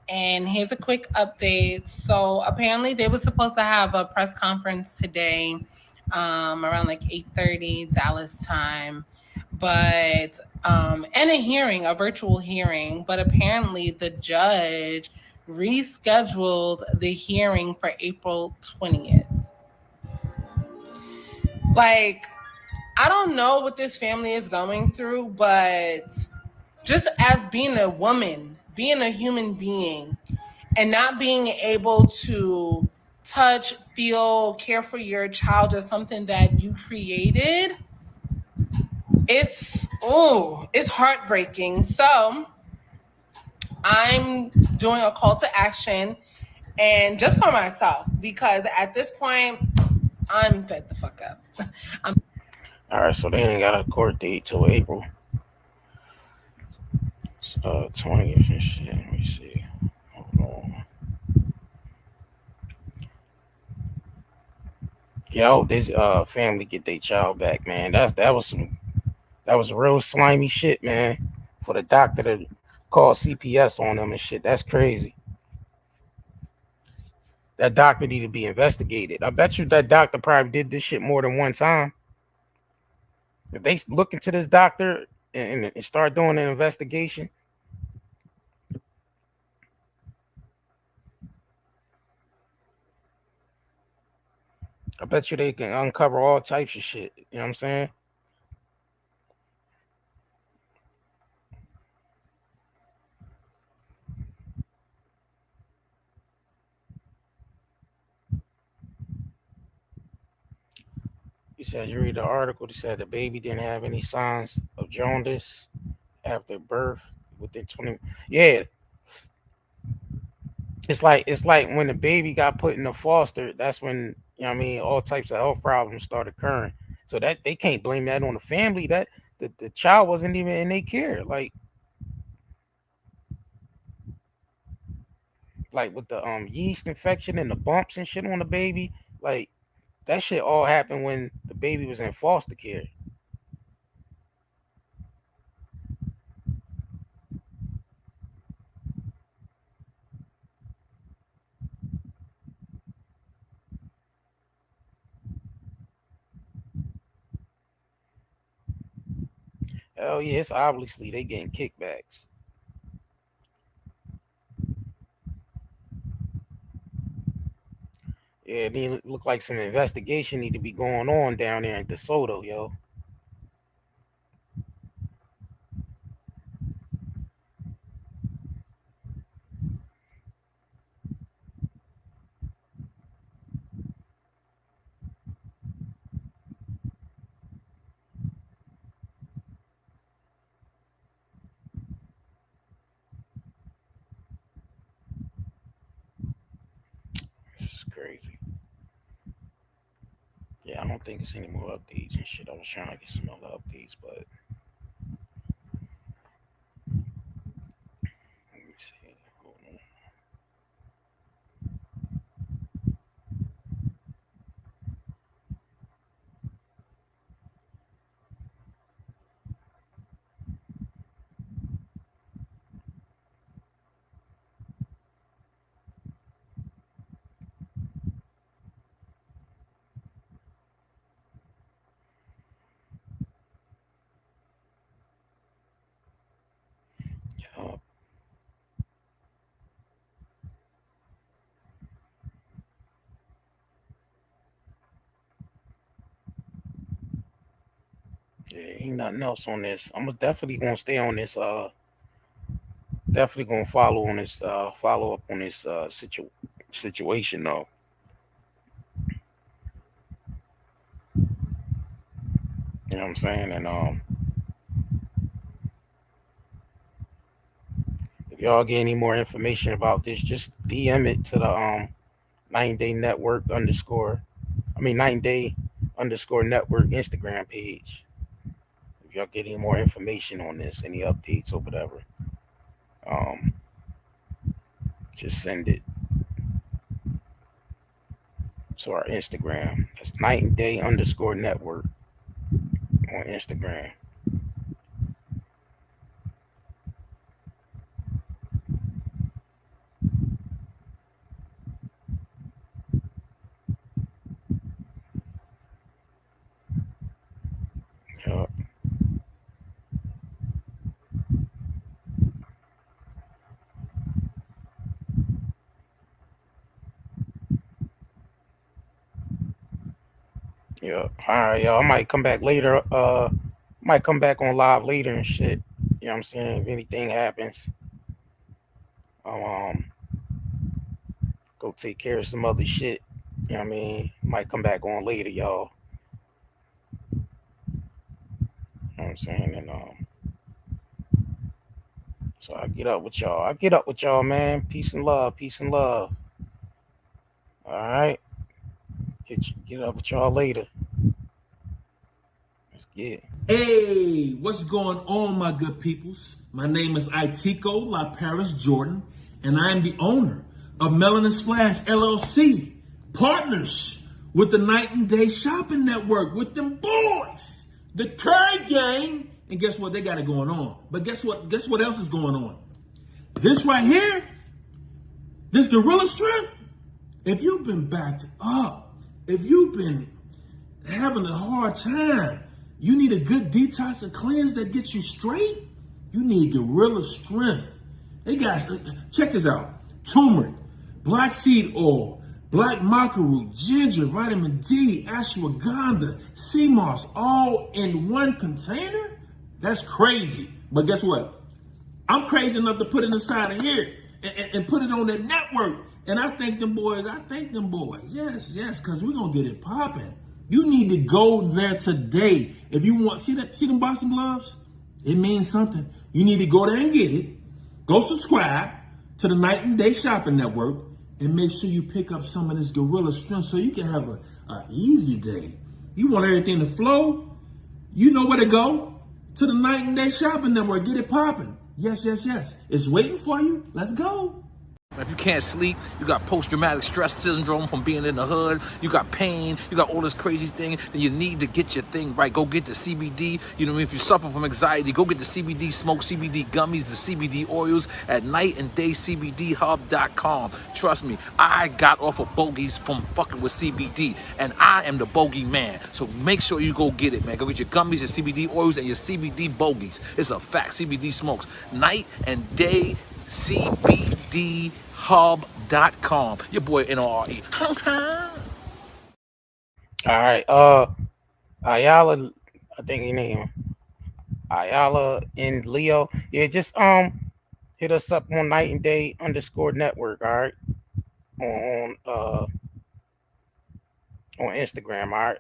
And here's a quick update. So apparently they were supposed to have a press conference today around like 8:30 Dallas time. But and a virtual hearing, but apparently the judge rescheduled the hearing for April 20th. Like, I don't know what this family is going through, but just as being a woman, being a human being, and not being able to touch, feel, care for your child or something that you created, it's heartbreaking. So I'm doing a call to action, and just for myself, because at this point, I'm fed the fuck up. All right, so they ain't got a court date till April 20th and shit. Let me see. Hold on. Yo, this family get their child back, man. That was real slimy shit, man. For the doctor to call CPS on them and shit, that's crazy. That doctor need to be investigated. I bet you that doctor probably did this shit more than one time. If they look into this doctor and start doing an investigation, I bet you they can uncover all types of shit. You know what I'm saying? He said, you read the article, he said the baby didn't have any signs of jaundice after birth within 20. Yeah. It's like when the baby got put in the foster, that's when, all types of health problems start occurring. So that they can't blame that on the family. That the child wasn't even in their care. Like with the yeast infection and the bumps and shit on the baby, like that shit all happened when the baby was in foster care. Hell yeah, it's obviously they getting kickbacks. Yeah, it need look like some investigation need to be going on down there in Desoto, yo. This is crazy. Yeah, I don't think it's any more updates and shit. I was trying to get some other updates, but let me see. Hold on. Yeah, ain't nothing else on this. I'm definitely gonna stay on this. Definitely gonna follow on this. Follow up on this situation though. You know what I'm saying? And if y'all get any more information about this, just DM it to the 9-day network underscore. 9-day underscore network Instagram page. If y'all get any more information on this, any updates or whatever, just send it to our Instagram. That's 9-day underscore network on Instagram. Yup. Yeah. All right, y'all. I might come back later. Might come back on live later and shit. You know what I'm saying? If anything happens, I'll go take care of some other shit. You know what I mean? Might come back on later, y'all. You know what I'm saying? And so I get up with y'all. Man. Peace and love. Peace and love. All right. Get up with y'all later. Let's get it. Hey, what's going on, my good peoples? My name is Itiko La Paris Jordan, and I am the owner of Melanin Splash LLC, partners with the Night and Day Shopping Network, with them boys, the Curry Gang, and guess what? They got it going on. But guess what? Guess what else is going on? This right here, this Gorilla Strength. If you've been backed up, if you've been having a hard time, you need a good detox and cleanse that gets you straight, you need Gorilla Strength. They got, check this out. Turmeric, black seed oil, black maca root, ginger, vitamin D, ashwagandha, sea moss, all in one container? That's crazy. But guess what? I'm crazy enough to put it inside of here and put it on that network. And I thank them boys. Yes, because we're going to get it popping. You need to go there today. If you want, see them Boston gloves? It means something. You need to go there and get it. Go subscribe to the Night and Day Shopping Network and make sure you pick up some of this Gorilla Strength so you can have an easy day. You want everything to flow? You know where to go. To the Night and Day Shopping Network. Get it popping. Yes. It's waiting for you. Let's go. If you can't sleep, you got post-traumatic stress syndrome from being in the hood, you got pain, you got all this crazy thing, then you need to get your thing right. Go get the CBD. You know what I mean? If you suffer from anxiety, go get the CBD smoke, CBD gummies, the CBD oils at nightanddayscbdhub.com. Trust me, I got off of bogeys from fucking with CBD, and I am the bogey man. So make sure you go get it, man. Go get your gummies, your CBD oils, and your CBD bogeys. It's a fact. CBD smokes. Night and Day CBDHub.com. Your boy NRE. All right. Ayala, I think your name. Ayala and Leo. Yeah, just hit us up on Night and Day _network. All right. On Instagram. All right.